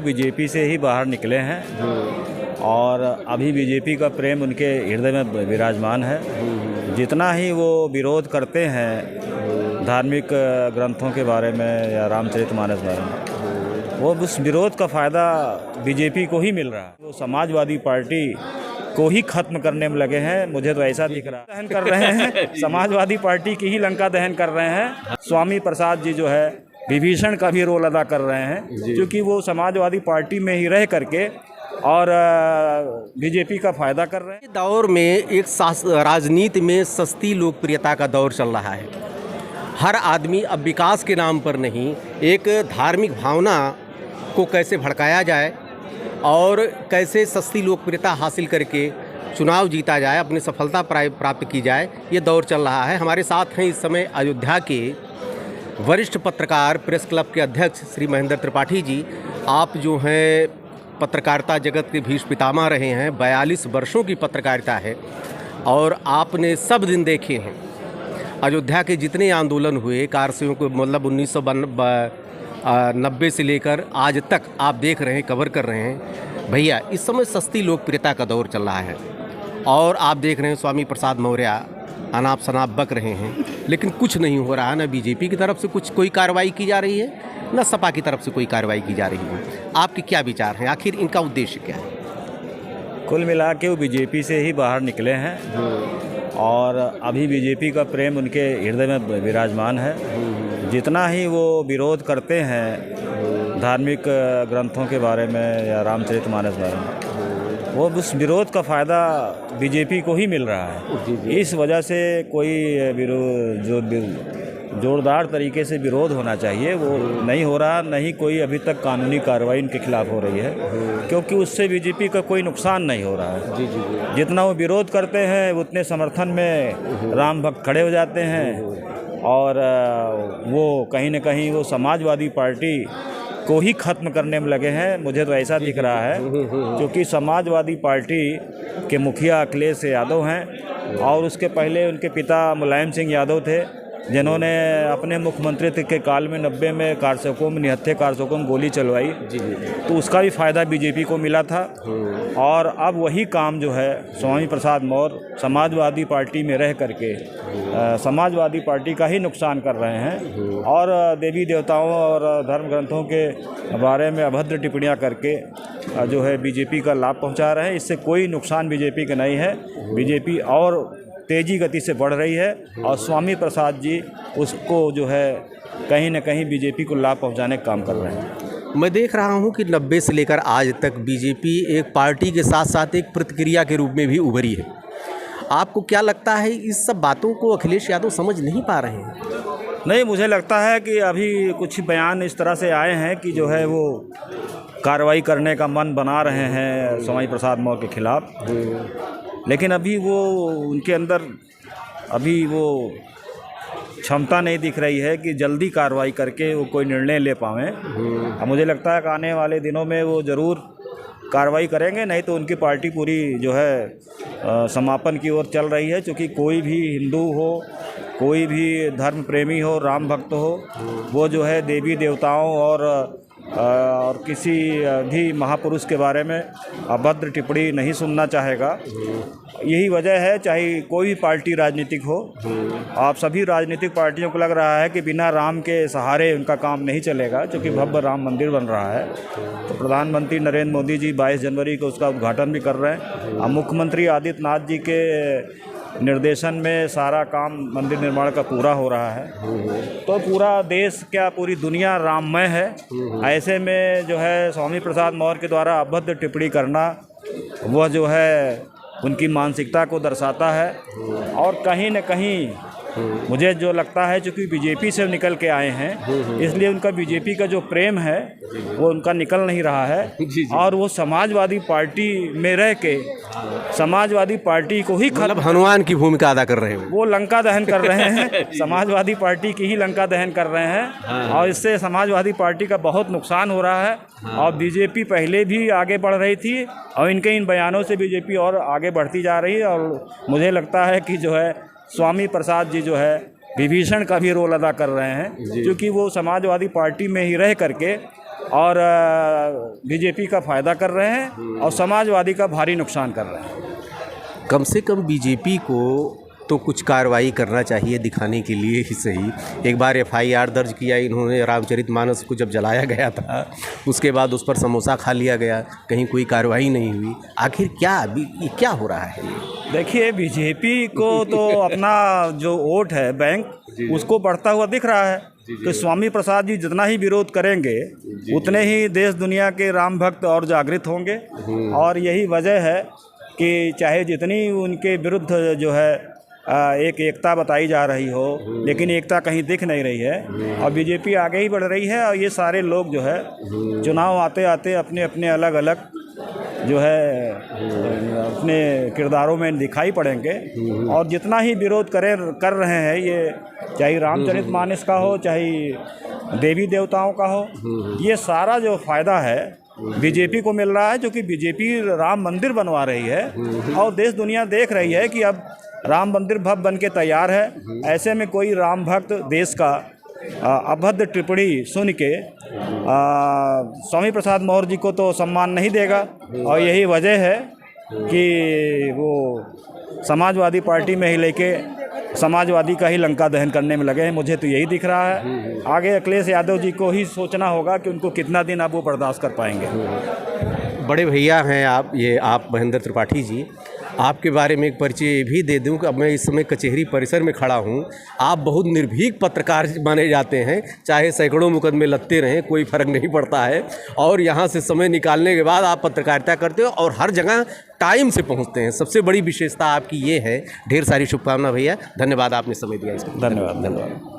BJP से ही बाहर निकले हैं और अभी बीजेपी का प्रेम उनके हृदय में विराजमान है। जितना ही वो विरोध करते हैं धार्मिक ग्रंथों के बारे में या रामचरितमानस बारे में, वो उस विरोध का फ़ायदा बीजेपी को ही मिल रहा है। वो समाजवादी पार्टी को ही खत्म करने में लगे हैं, मुझे तो ऐसा दिख रहा है। दहन कर रहे हैं समाजवादी पार्टी की ही लंका दहन कर रहे हैं। स्वामी प्रसाद जी जो है विभीषण का भी रोल अदा कर रहे हैं, क्योंकि वो समाजवादी पार्टी में ही रह करके और बीजेपी का फ़ायदा कर रहे हैं। दौर में एक राजनीति में सस्ती लोकप्रियता का दौर चल रहा है। हर आदमी अब विकास के नाम पर नहीं, एक धार्मिक भावना को कैसे भड़काया जाए और कैसे सस्ती लोकप्रियता हासिल करके चुनाव जीता जाए, अपनी सफलता प्राप्त की जाए, ये दौर चल रहा है। हमारे साथ हैं इस समय अयोध्या के वरिष्ठ पत्रकार, प्रेस क्लब के अध्यक्ष श्री महेंद्र त्रिपाठी जी। आप जो हैं पत्रकारिता जगत के भीष्म पितामह रहे हैं, 42 वर्षों की पत्रकारिता है और आपने सब दिन देखे हैं। अयोध्या के जितने आंदोलन हुए कारसेवकों को, मतलब 1990 से लेकर आज तक आप देख रहे हैं, कवर कर रहे हैं। भैया, इस समय सस्ती लोकप्रियता का दौर चल रहा है और आप देख रहे हैं स्वामी प्रसाद मौर्य अनाप शनाप बक रहे हैं, लेकिन कुछ नहीं हो रहा है। न बीजेपी की तरफ से कोई कार्रवाई की जा रही है, न सपा की तरफ से कोई कार्रवाई की जा रही है। आपके क्या विचार हैं? आखिर इनका उद्देश्य क्या है? कुल मिला के वो बीजेपी से ही बाहर निकले हैं और अभी बीजेपी का प्रेम उनके हृदय में विराजमान है। जितना ही वो विरोध करते हैं धार्मिक ग्रंथों के बारे में या रामचरितमानस बारे में, वो उस विरोध का फ़ायदा बीजेपी को ही मिल रहा है। इस वजह से कोई जोरदार तरीके से विरोध होना चाहिए वो नहीं हो रहा, नहीं कोई अभी तक कानूनी कार्रवाई इनके खिलाफ हो रही है, क्योंकि उससे बीजेपी का कोई नुकसान नहीं हो रहा है। जितना वो विरोध करते हैं उतने समर्थन में राम भक्त खड़े हो जाते हैं और वो कहीं न कहीं वो समाजवादी पार्टी को ही खत्म करने में लगे हैं, मुझे तो ऐसा दिख रहा है। क्योंकि समाजवादी पार्टी के मुखिया अखिलेश यादव हैं और उसके पहले उनके पिता मुलायम सिंह यादव थे, जिन्होंने अपने मुख्यमंत्री के काल में 90 में कारसेवकों में, निहत्थे कारसेवकों में गोली चलवाई, तो उसका भी फ़ायदा बीजेपी को मिला था। और अब वही काम जो है स्वामी प्रसाद मौर्य समाजवादी पार्टी में रह करके समाजवादी पार्टी का ही नुकसान कर रहे हैं और देवी देवताओं और धर्म ग्रंथों के बारे में अभद्र टिप्पणियां करके जो है बीजेपी का लाभ पहुंचा रहे हैं। इससे कोई नुकसान बीजेपी का नहीं है। बीजेपी और तेज़ी गति से बढ़ रही है और स्वामी प्रसाद जी उसको जो है कहीं न कहीं बीजेपी को लाभ पहुंचाने का काम कर रहे हैं। मैं देख रहा हूं कि 90 से लेकर आज तक बीजेपी एक पार्टी के साथ साथ एक प्रतिक्रिया के रूप में भी उभरी है। आपको क्या लगता है, इस सब बातों को अखिलेश यादव समझ नहीं पा रहे हैं? नहीं, मुझे लगता है कि अभी कुछ बयान इस तरह से आए हैं कि जो है वो कार्रवाई करने का मन बना रहे हैं स्वामी प्रसाद मौर्य के खिलाफ, लेकिन अभी वो उनके अंदर अभी वो क्षमता नहीं दिख रही है कि जल्दी कार्रवाई करके वो कोई निर्णय ले पाएँ। अब मुझे लगता है कि आने वाले दिनों में वो ज़रूर कार्रवाई करेंगे, नहीं तो उनकी पार्टी पूरी जो है समापन की ओर चल रही है। क्योंकि कोई भी हिंदू हो, कोई भी धर्म प्रेमी हो, राम भक्त हो, वो जो है देवी देवताओं और किसी भी महापुरुष के बारे में अभद्र टिप्पणी नहीं सुनना चाहेगा। यही वजह है, चाहे कोई भी पार्टी राजनीतिक हो, आप सभी राजनीतिक पार्टियों को लग रहा है कि बिना राम के सहारे उनका काम नहीं चलेगा, क्योंकि भव्य राम मंदिर बन रहा है। तो प्रधानमंत्री नरेंद्र मोदी जी 22 जनवरी को उसका उद्घाटन भी कर रहे हैं। अब मुख्यमंत्री आदित्यनाथ जी के निर्देशन में सारा काम मंदिर निर्माण का पूरा हो रहा है। तो पूरा देश क्या पूरी दुनिया राममय है। ऐसे में जो है स्वामी प्रसाद मौर्य के द्वारा अभद्र टिप्पणी करना, वह जो है उनकी मानसिकता को दर्शाता है। और कहीं न कहीं मुझे जो लगता है, चूँकि बीजेपी से निकल के आए हैं, इसलिए उनका बीजेपी का जो प्रेम है वो उनका निकल नहीं रहा है और वो समाजवादी पार्टी में रह के समाजवादी पार्टी को ही मतलब हनुमान की भूमिका अदा कर रहे हैं। वो लंका दहन कर रहे हैं समाजवादी पार्टी की ही लंका दहन कर रहे हैं और इससे समाजवादी पार्टी का बहुत नुकसान हो रहा है। और बीजेपी पहले भी आगे बढ़ रही थी और इनके इन बयानों से बीजेपी और आगे बढ़ती जा रही है। और मुझे लगता है कि जो है स्वामी प्रसाद जी जो है विभीषण का भी रोल अदा कर रहे हैं, क्योंकि वो समाजवादी पार्टी में ही रह करके और बीजेपी का फ़ायदा कर रहे हैं और समाजवादी का भारी नुकसान कर रहे हैं। कम से कम बीजेपी को तो कुछ कार्रवाई करना चाहिए, दिखाने के लिए ही सही। एक बार एफआईआर दर्ज किया इन्होंने, रामचरितमानस को जब जलाया गया था उसके बाद उस पर समोसा खा लिया गया, कहीं कोई कार्रवाई नहीं हुई। आखिर ये क्या हो रहा है? देखिए, बीजेपी को तो अपना जो वोट है बैंक उसको बढ़ता हुआ दिख रहा है। तो स्वामी प्रसाद जी जितना ही विरोध करेंगे उतने ही देश दुनिया के राम भक्त और जागृत होंगे। और यही वजह है कि चाहे जितनी उनके विरुद्ध जो है एक एकता बताई जा रही हो, लेकिन एकता कहीं दिख नहीं रही है और बीजेपी आगे ही बढ़ रही है। और ये सारे लोग जो है चुनाव आते आते अपने अपने अलग अलग जो है अपने किरदारों में दिखाई पड़ेंगे और जितना ही विरोध कर रहे हैं, ये चाहे रामचरितमानस का हो चाहे देवी देवताओं का हो, ये सारा जो फ़ायदा है बीजेपी को मिल रहा है, जो कि बीजेपी राम मंदिर बनवा रही है और देश दुनिया देख रही है कि अब राम मंदिर भव्य बन के तैयार है। ऐसे में कोई राम भक्त देश का अभद्र टिप्पणी सुन के स्वामी प्रसाद मौर्य जी को तो सम्मान नहीं देगा। और यही वजह है कि वो समाजवादी पार्टी में ही लेके समाजवादी का ही लंका दहन करने में लगे हैं। मुझे तो यही दिख रहा है। आगे अखिलेश यादव जी को ही सोचना होगा कि उनको कितना दिन अब वो बर्दाश्त कर पाएंगे। बड़े भैया हैं आप महेंद्र त्रिपाठी जी। आपके बारे में एक परिचय भी दे दूं कि अब मैं इस समय कचहरी परिसर में खड़ा हूं। आप बहुत निर्भीक पत्रकार माने जाते हैं, चाहे सैकड़ों मुकदमे लगते रहें कोई फ़र्क नहीं पड़ता है। और यहां से समय निकालने के बाद आप पत्रकारिता करते हो और हर जगह टाइम से पहुंचते हैं। सबसे बड़ी विशेषता आपकी ये है। ढेर सारी शुभकामना भैया, धन्यवाद आपने समय दिया इसका। धन्यवाद।